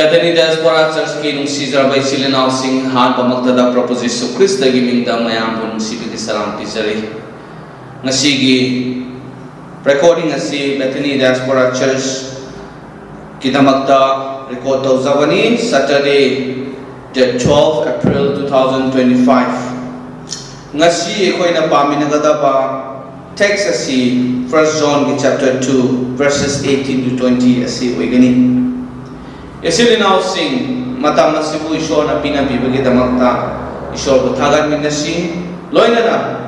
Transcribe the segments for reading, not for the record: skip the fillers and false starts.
Bethany Diaspora Church ki nungsijarbay silinaw sing han pamagtada Propose Jesu Christ gi mingda mayam pun sibiti salam tijari ngasigi recording asi Bethany Diaspora Church kitamagta record tawzawani Saturday the 12th April 2025 ngasi ekoina paminagadaba text asi 1 John chapter 2 verses 18 to 20 asi oigani Esilinaw sing matam na sibu Ishor na pinabibagi damakta Ishor ko thagan min na si loy na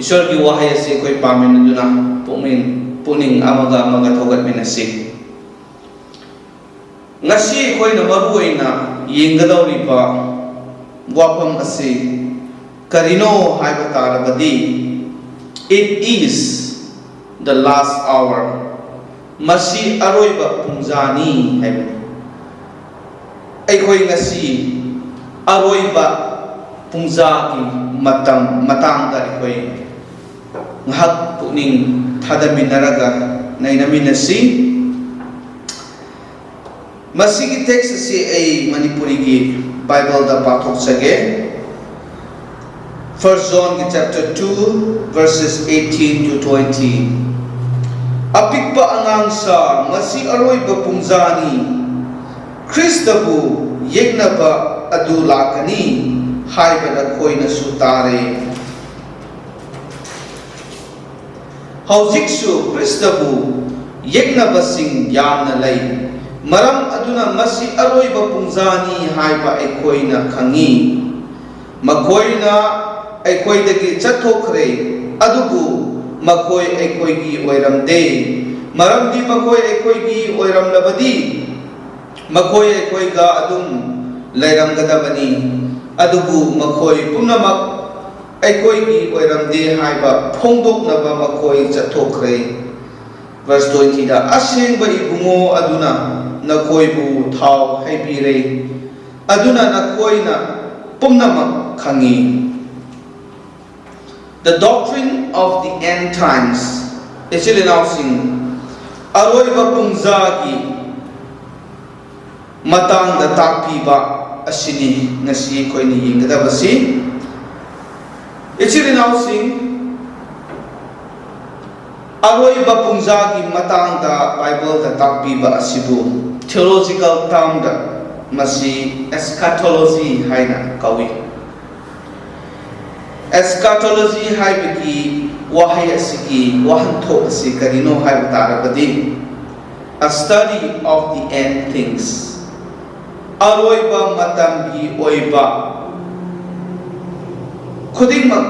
Ishor ki wahay si ko'y pamin na puning amaga thogat min na si ngasi ko'y na mabuhay na yinggadaw lipa wapam kasi karino hay batarabadi it is the last hour masi aroy ba pungjani hay Aikoy ngasi aroiba pungzaki matangda aikoy ngahak puning thadaminaraga nainaminasi masigi text si ay Manipuri gi Bible da pathok sage 1 John chapter 2 verses 18 to 20 apikpa angang sa masi aroiba pungzani Kristabu yegnaba adu lakani haibada koina sutare haujiksu Kristabu yegnaba sing yamna lay maram aduna masi aroiba pungzani haiba ekoina khangi makoina ekoidagi chathokre adubu makoi ekoigi oiramde maramdi makoi ekoigi oiramlabadi Makoi ekoi ga adum lairam gadabani adubu makoi punamak ekoi gi oiramde haiba phongdok naba makoi chathokre verse 20 da aseng ba ibungo aduna nakoi bu thau haibire aduna nakoi na punamak khangi The doctrine of the end times isilinausing aroi ba pungzagi matang da takpiba asini ngasi koini yinggadabasi ichirinausing aroi ba pungzagi matang da Bible da takpiba asibu theological term da masi eschatology haina kawi eschatology haibiki wahay asiki wahanthok asi karino haib tarabadi a study of the end things aroiba matamgi oiba khudingmak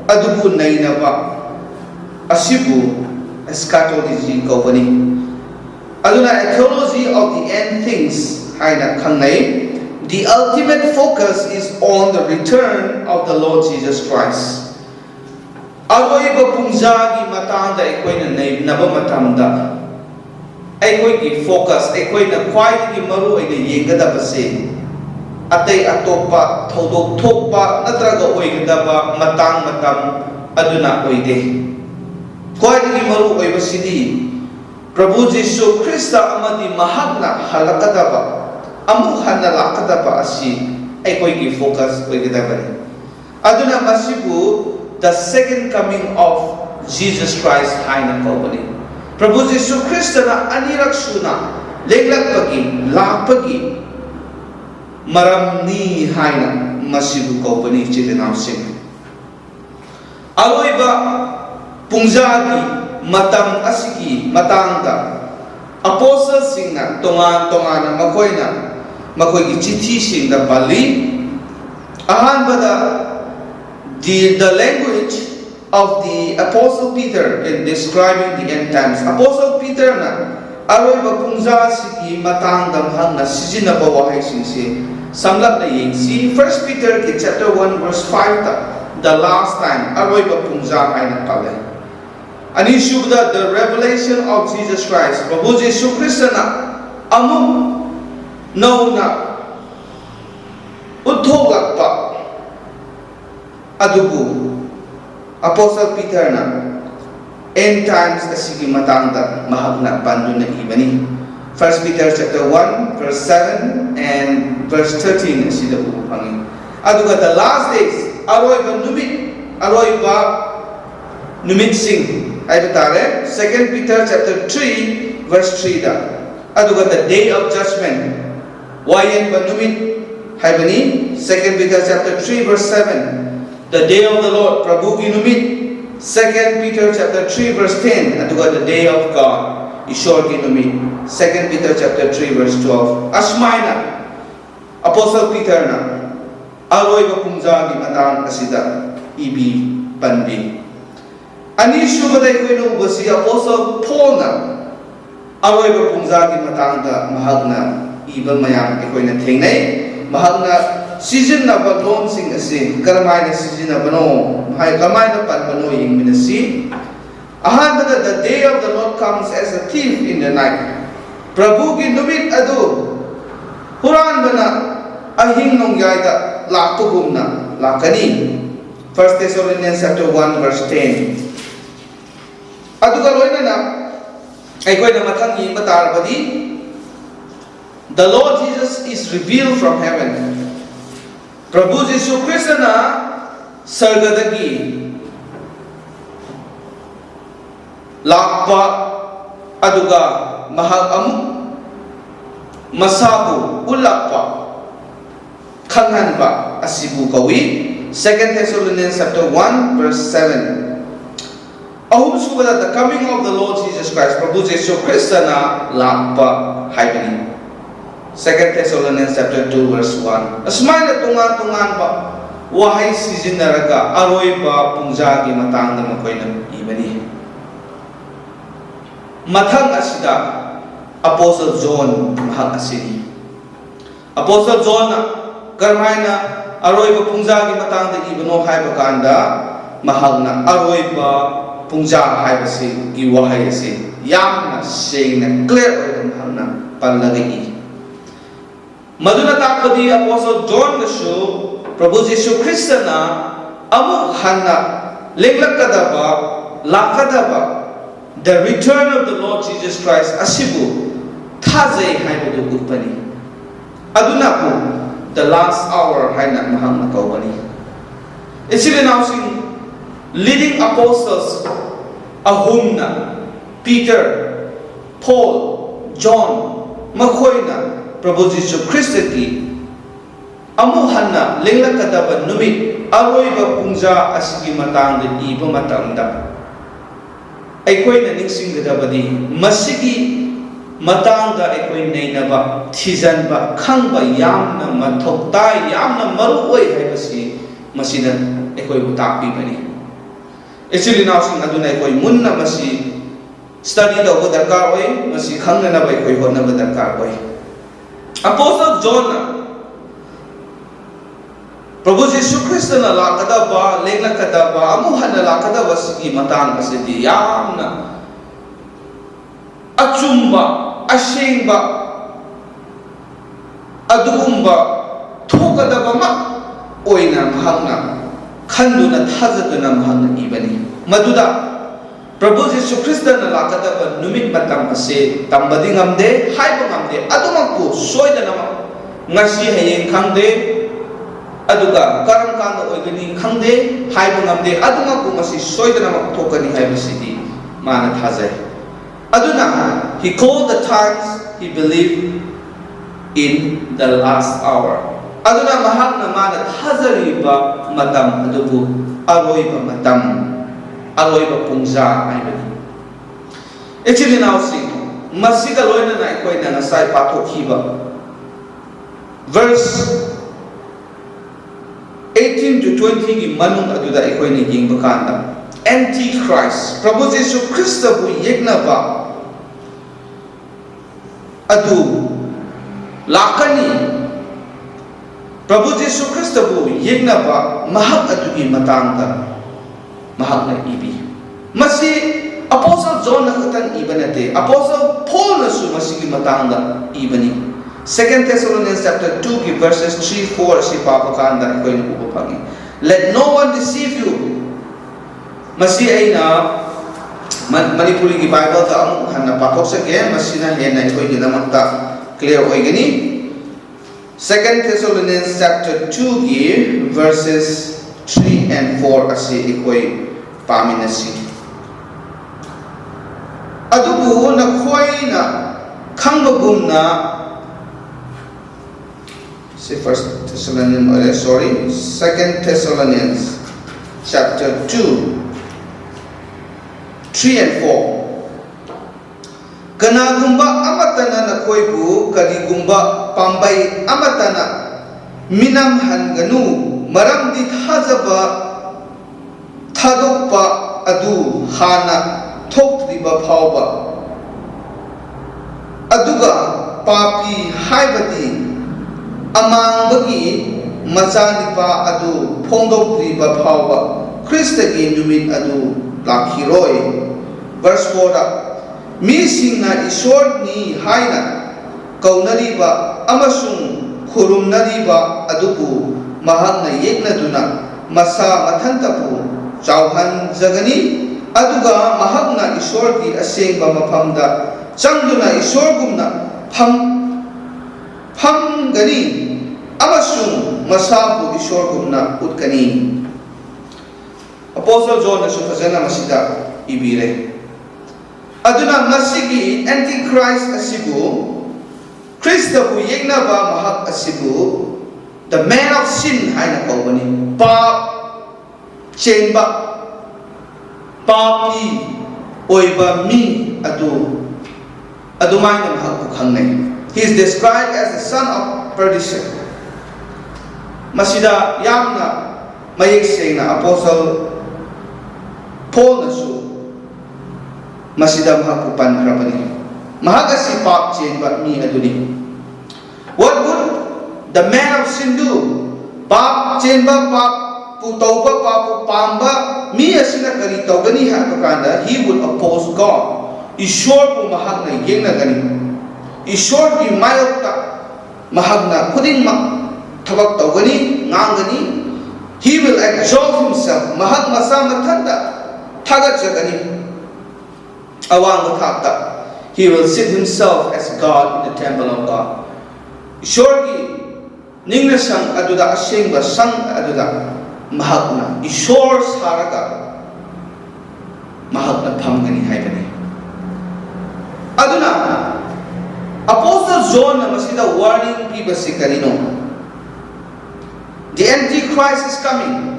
adubu nainaba asibu eschatology kawani aduna ecology of the end things haina khangnai the ultimate focus is on the return of the Lord Jesus Christ aroiba pungjagi matangda ekoina nainaba matamda Aikoi ki focus, aikoi na kwai ki maru ay na yenggadabase atay atopa thodok thokpa natraga oigadaba matang matam aduna oide kwai ki maru oibasidi Prabhu Jesu Krista amadi mahagna halakadaba amu hanna lakadaba asi aikoi ki focus oigadabani aduna masibu the second coming of Jesus Christ haina kawani Prabhu Jesu Krista na anirak suna leglakpagi lakpagi maramni haina masibu kaupani chilinausing aloiba pungjagi matam asigi matangda apostle singna tongan makoina makoigi chithi singda bali ahanbada the language of the Apostle Peter in describing the end times. Apostle Peter na aroiba pungza sigi matangdam hangna sijinaba wahay singsi samlak na yin si 1 Peter chapter 1 verse 5 ta the last time aroiba pungza ay nakale ani shubda the revelation of Jesus Christ Prabhu Jesu Krista na amum no na uthogak pa adubu Apostle Peter na end times asigi matangda mahagna pandu na ibani 1 Peter chapter 1 verse 7 and verse 13 asida ubu phangi. Aduga the last days aroiba numit sing aiba tare 2 Peter chapter 3 verse 3 da. Aduga the day of judgment wayan ba numit haibani 2 Peter chapter 3 verse 7. The day of the Lord Prabhu ki numit 2 Peter chapter 3 verse 10. Aduga the day of God Ishwar ki numit 2 Peter chapter 3 verse 12. Asmaina Apostle Peter na aroi ba pungja gi matang asida ibi panbi. Ani shubada ko no basi Apostle Paul na aroi ba pungja gi matang da mahagna iba mayam ko na thengnai mahagna season na ba loan sing asi karamai na season na bano hai kamai na pan bano ing minasi. Ahanbada the day of the Lord comes as a thief in the night. Prabhu ki numit adu Quran bana ahing nong yaida lakugumna lakani. 1 Thessalonians chapter 1 verse 10. Adu kaloina na ay koy na mathang yi matar badi. The Lord Jesus is revealed from heaven. Prabhu Jesu Christ na sargadagi lakpa aduga mahag amuk masabu ulakpa khangan ba asibu kawi. 2 Thessalonians chapter 1 verse 7. Ahum subada the coming of the Lord Jesus Christ Prabhu Jesu Christ na lakpa haibani. 2 Thessalonians chapter 2 verse 1. Asmana tungan ba wahay sizinaraga aroy ba pungja gi matang na makoy na ibani. Mathang asida Apostle John mahag asini. Apostle John na karmay na aroy ba pungja gi matang da ibano hay ba kanda mahag na aroy ba pungja hay ba si gi wahay asi yam na sing na clear oy mahag na panlagi. Maduna takpadi Apostle John na shu Prabhu Jesu Christ na amuk hanna lenglak kadaba lakadaba the return of the Lord Jesus Christ asibu thazay haibadu gupani. Aduna po the last hour haina mahang nakawani. Isili now sing leading apostles ahumna Peter, Paul, John makoyna Prabhu Jesu Christ ki amuhanna lenglak kadaba numit aroy ba pungja asigi matang da iba matangda. Aikoy na ningsinggadabadi masigi matangda aikoy nainaba thizan ba khang ba yamna mathoktai yamna maruoy haibasi masina aikoy utakpi bani. Actually now sing aduna aikoy munna masi study daw ko darkar oy masi khangna na ba aikoy honna ba darkar oy. Apostle John na Prabhu Jesu Christ na lakadaba lenglak kadaba amuhan na lakadaba sige matang asidi yamna achumba ashengba adugumba thokadaba ma oina mahangna khanduna thajaduna mahangna ibani. Maduda Prabhu Jesu Christ na lakadaba numit matam ase tambadi ngamde haiba ngamde adumangku soidana ngasi hayeng khangde aduga karam kanda oigani khangde haiba ngamde adunga ko masi soidana makthokani haibasidi mana thajai. Aduna he called the times he believed in the last hour. Aduna mahakna mana thajari ba matam adubu aroi ba matam aroi ba pungja haibani. Actually now see masiga loina na ikoi na nasai pathokhiba verse 18 to 20 ki manung aduda ikoi ni yingba kanda Antichrist Prabhu Jesu Christ bu yekna ba adu lakani Prabhu Jesu Christ bu yekna ba mahak adugi matangda mahak na ibi. Masi Apostle John na katang iba nate Apostle Paul na su masigi matangda ibani. 2 Thessalonians chapter 2 ki verses 3-4 si papakanda ikoy nubupagi. Let no one deceive you. Masi ay na Manipuri ki Bible ta amu hanna pathok sake masina hena ikoi ki namakta clear hoigani. 2 Thessalonians chapter 2 ki verses 3 and 4 asi ikoi paminasi. Adubu nakhoi na khangbagum na say 1 Thessalonians 2 Thessalonians chapter 2 3 and 4. Kanagumba amatana na koibu karigumba pambai amatana minam hanganu maram di thajaba thadokpa adu hana thokriba phawba aduga papi haibati amangbagi machanipa adu phongdokriba phawba Kristagi numit adu lakhiroi. Verse 4 Misingna Ishwar ni haina kaunariba amasung khurumnariba adubu mahakna yeknaduna masa mathantapu chauhan jagani aduga mahakna Ishwar ki asengba mafamda changduna Ishwar gumna pham gani amasung masabu Ishwar gumna utkani. Apostle John na sufazana masida ibire. Aduna masigi Antichrist asibu, Krista bu yegnaba mahak asibu, the man of sin haina kaubani, pap chenba, papi oiba mi adumaina mahak bukhangnai. He is described as the son of perdition. Masida yamna mayek sengna Apostle Paul nasu masida mahaku pankrabani mahagasi pap chenba mi aduni. What would the man of sin do? Pap chenba pap putauba papu pamba mi asina kari taugani hakakanda he would oppose God. Ishwar pu mahagna yengna gani. Ishwar ki mayokta mahagna kuding thabak taugani ngangani. He will exalt himself mahag masa mathanda Tagat jagani awang thapta. He will sit himself as God in the temple of God. Ishorgi ningna sang aduda asengba sang aduda mahagna Ishor saraga mahagna phamgani haibani. Aduna Apostle John na masida warning pibasi karino. The Antichrist is coming.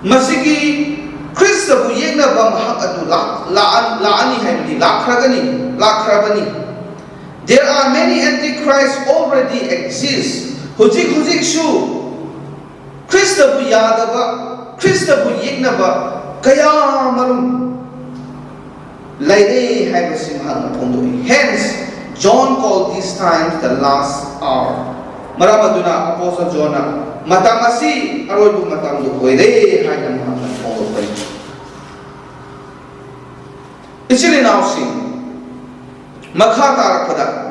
Masigi Krista bu yegna ba mahak adu laani haibani lakrabani. There are many antichrists already exist. Hujik shu Krista bu yadaba Krista bu yegna ba kaya marum laide haibasi mahak na pondoi. Hence John called these times the last hour. Maramaduna Apostle John matamasi aroibu matamdu hoide haina mahak na pondoi. Actually now see,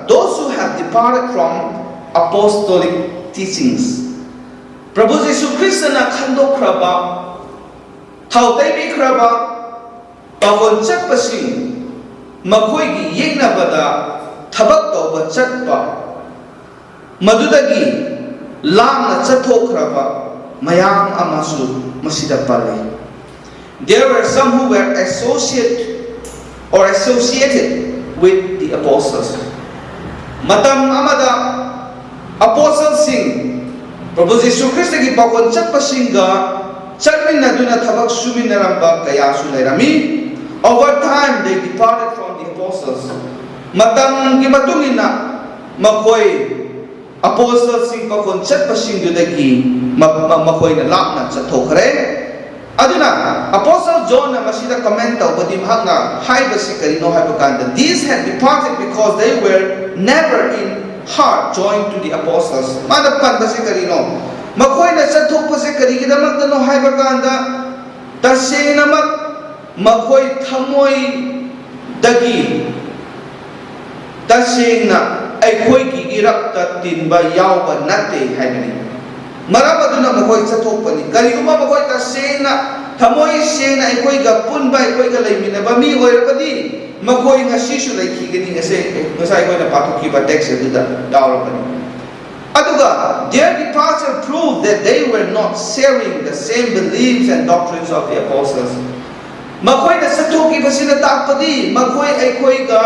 those who have departed from apostolic teachings. Prabhu Jesu Christ na khando kraba, thautai bi kraba, pawon chakpasing, makoi gi yegna bada, thabak tauba chakpa, madudagi lam na chathok kraba, mayam amasu masida pale. There were some who were associated with the apostles. Matam amada apostles sing Prabhu Jesu Christ ki pakon chakpa singa chalmin na duna thabak sumin naramba kaya sulairami. Over time they departed from the apostles. Matam ki matungina makoi apostles sing pakon chakpa sing dudagi makoi na lak na chathokre. Aduna Apostle John na masida commenta ubadi mahanga haibasi karino haibakanda. These had departed because they were never in heart joined to the apostles. Madapan basi karino makoy na chathok pasi karigidamak dano haibakanda taseng namak makoy thamoy dagi taseng na ay koy gigirak ta tinba yawba nate haibani. Marabaduna makoy chathok pani kariguma makoy taseng na थमोई सेना अखोइगा पुनबा अखोइगा लेमिनबा मी ओइरबदी मखोइ ngasisu laikhigani ase ngasai koina pathukkiba text aduda yaurabani aduga their departure proved that they were not sharing the same beliefs and doctrines of the apostles makhoi na sathoki basina takpadi makhoi aikoiga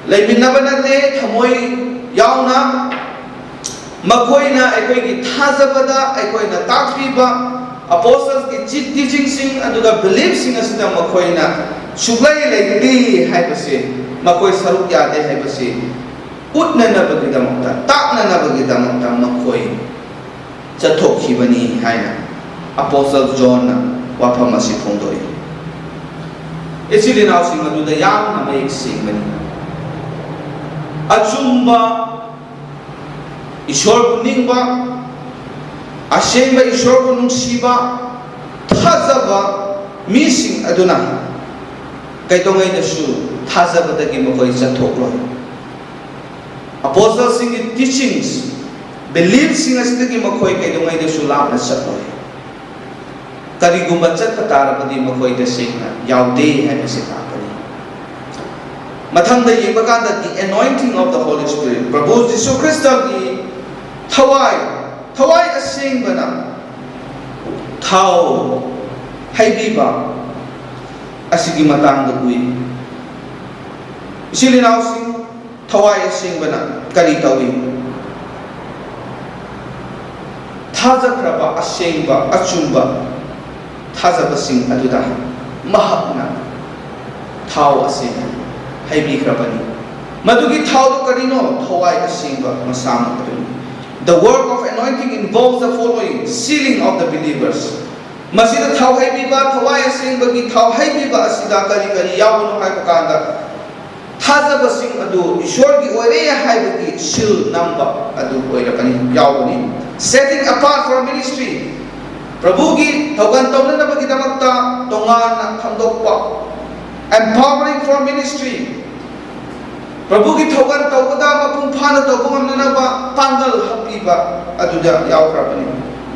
leiminaba nate thamoi yauna makhoi na aikoigi thajabada aikoi na takpiba apostles ki teaching sing aduga belief sing asida makhoi na suglai leiti haibase makhoi saruk yade haibase utna na bagidamta takna na bagidamta makhoi chathokhibani haina apostle John na wafam asi phongdoi esili naw sing aduda yam na mai sing bani achumba ishor buningba ashengba ishor bunungsiba thajaba mising aduna kaitongai dasu thajabadagi makhoi chathokloi apostles sing teachings beliefs sing asdagi makhoi kaitongai dasu lapna chatloi karigumba chatpa tarabadi makhoi da singna yaude haibase takani mathangda yebakanda the anointing of the Holy Spirit Prabhu Jisu Christa gi thawai asengbana thau haibiba asigi matangda ui isilinaw sing thawai asengbana kari tawi thajakraba asengba achumba thajabasing aduda mahakna thau ase haibikrabani madugi thau do karino thawai asengba masam aduni the work of anointing involves the following sealing of the believers masida thau haibiba thawai asengba gi thau haibiba asida kari kari yawono haibakanda thajabasing adu ishwar gi oire haibagi seal number adu oirakani yawoni setting apart for ministry Prabhu gi thogan tawna bagi damakta tongana thamdokpa empowering for ministry Prabhu ki thogan tawda mapung phana tawbung amna ba pangal hapiba aduda yawkrabani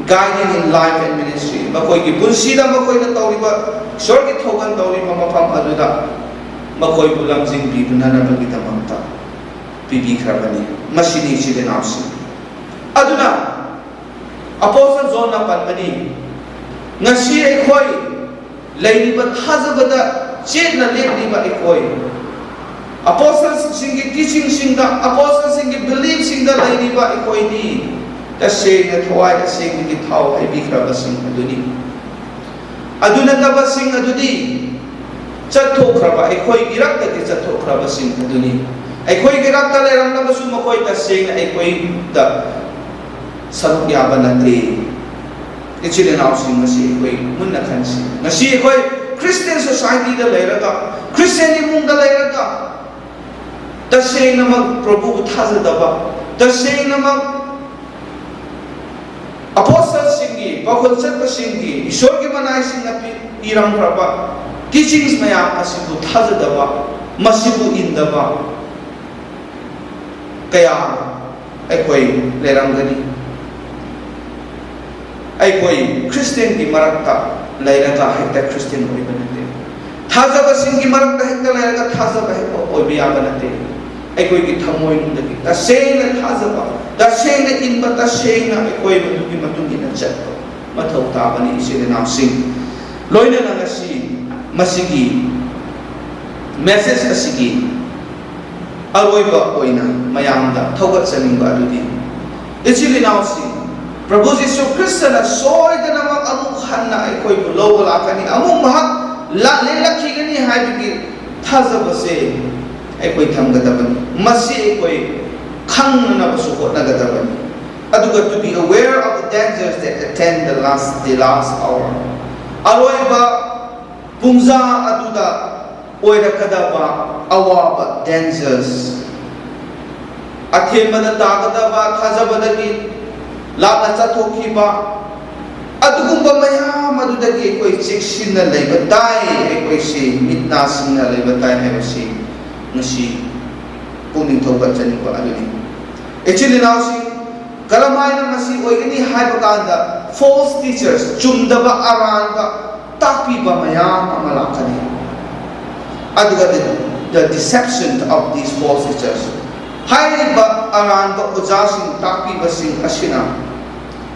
guiding in life and ministry makoi ki punsida makoi na tawriba shor ki thogan tawriba mafam aduda makoi bulam jing bi bunana bagi damakta bibi khrabani masini chile nausi aduna apostle John na panmani ngasi ekhoi leiniba thajabada chetna lekniba ekhoi apostles singi teaching singda apostles singi belief singda leiniba ekhoi ni tasena thawai aseng ni thau ai bikraba sing aduni aduna naba sing adudi chathokraba ekhoi girak ta chathokraba sing aduni ekhoi girak ta leram naba su makoi tasena ekhoi da saruk yaba nate ichile naw sing ngasi ekhoi munna khansi ngasi ekhoi Christian society da leiraga Christian imung da leiraga tasena mag Prabhu thajadaba tasena mag apostles singi bakhol chatpa singi ishwar ki manai sing api iram prabha teachings mayam asibu thajadaba masibu indaba kaya ekhoi leramgani aikoi Christian ki marakta lairaga hekta Christian oibanate thajaba sing ki marakta hekta lairaga thajaba hekta oibiyabanate aikoi ki thamoi nundagi tasena thajaba tasena inba tasena aikoi madugi matungina chatpa mathau tabani isile naw sing loina ngasi masigi message asigi aroiba oina mayamda thogat saningba adudi isile naw sing Prabhu Jisu Christa na soy da namak amuk hanna aikoi bulow lakani amuk mahak lelakhigani haibigi thajabase aikoi thamgadabani masi aikoi khangna na basukot nagadabani aduga to be aware of the dangers that attend the last hour aroiba pungza aduda oirakadaba awaba dangers athemada tagadaba thajabadagi lapna chathokhiba adugumba mayam adudagi ekoi cheksinna leiba tai ekoi si mitna singna leiba tai haibasi ngasi puning thoba chani ko aduni actually now si karamaina ngasi oigani haibakanda false teachers chumdaba aranga takiba mayam amalakani. Aduga the deception of these false teachers. Haiba aran ba ujasing takiba sing asina.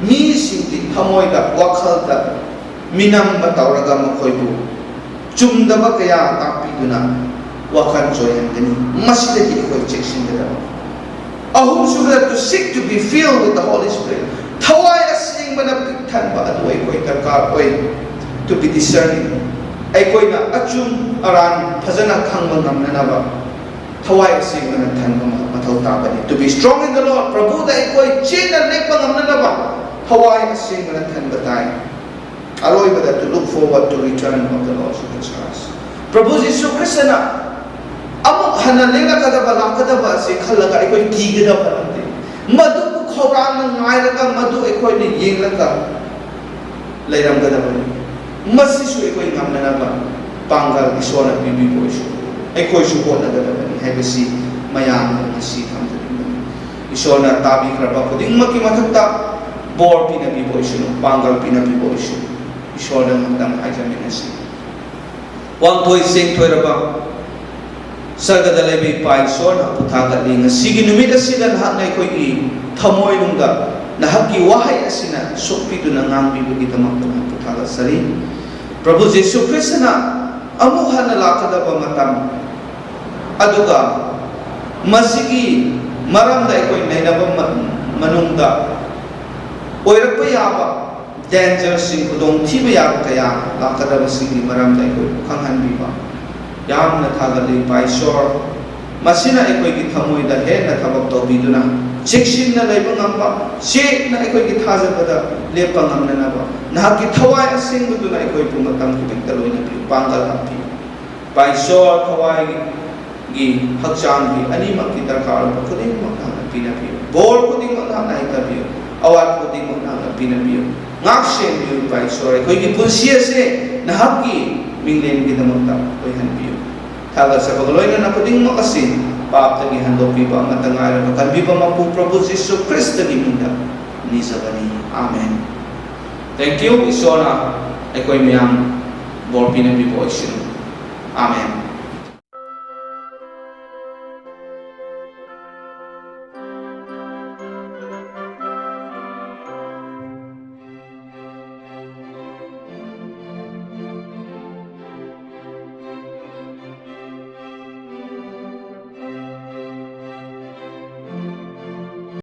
Mi sing thamoida wakhalda minam batauraga makoibu. Chumdaba kaya takiduna wakan joyandani. Masjid ikoi chekshin dada. Ahum sugar to seek to be filled with the Holy Spirit. Thawai asing manapiktan ba aduay koi tarkar koi to be discerning. Ay koi na achum aran phajana khangma ngamna na ba. Thawai asing manapiktan ba mathaw tabani. To be strong in the Lord. Prabhu da ay koi china nekpa ngamna na ba. Thawai asing manapiktan ba tayo. Aroy ba to look forward to return of the Lord Jesus Christ. Prabhu Jisu Krishna na amuk hanalenga kadaba lakadaba ase khalaga ekoi kigada banante madu ku khawrang na ngairaga madu ekoi ne yenglaga leiram gadaba masi su ekoi ngamna na ba pangal isona bibi boisu ekoi su ko na gadaba ni hebesi mayam masi thamdani isona tabi kraba puding maki mathakta bor pina bi boisu pangal pina bi boisu isona ngam hajamin asi wang toi sing toi raba Sargada lebi pai sona puthaga linga sigi numit asina nahak na ikoi thamoy nungda nahaki wahay asina sukpi tu nangambi bagi tamak tamak puthaga sari Prabhu Jesu Krishna na amuhan na lakada ba matam aduga masigi maram da ikoi nainaba manungda oirak pa yaba danger sing kudong tiba yaba kaya lakada ba sigi maram da ikoi khanghan biba yam na thagali paisor masina ekoi ki thamoi da he na thabak to biduna sekshin na laiba ngamba se na ekoi ki thajabada lepa ngamna na ba na ki thawai asing buduna ekoi pumatam ki bektalo ni pangal hapi paisor thawai gi hakchang gi ani mak ki darkar ba kuding mak na pina pi bol kuding mak na ita pi awat kuding mak na pina pi ngak shen bi paisor ekoi ki punsia se na haki minglen ki damata koi han pi Tagal sa pagloy na nakuding makasin, paap tagi handok pipa ang matangalan o kan pipa mapu Prabhu Jesu Kristo giminda ni sa bani. Amen. Thank you. Isona ay ko'y miyang bor pinabipo isin. Amen.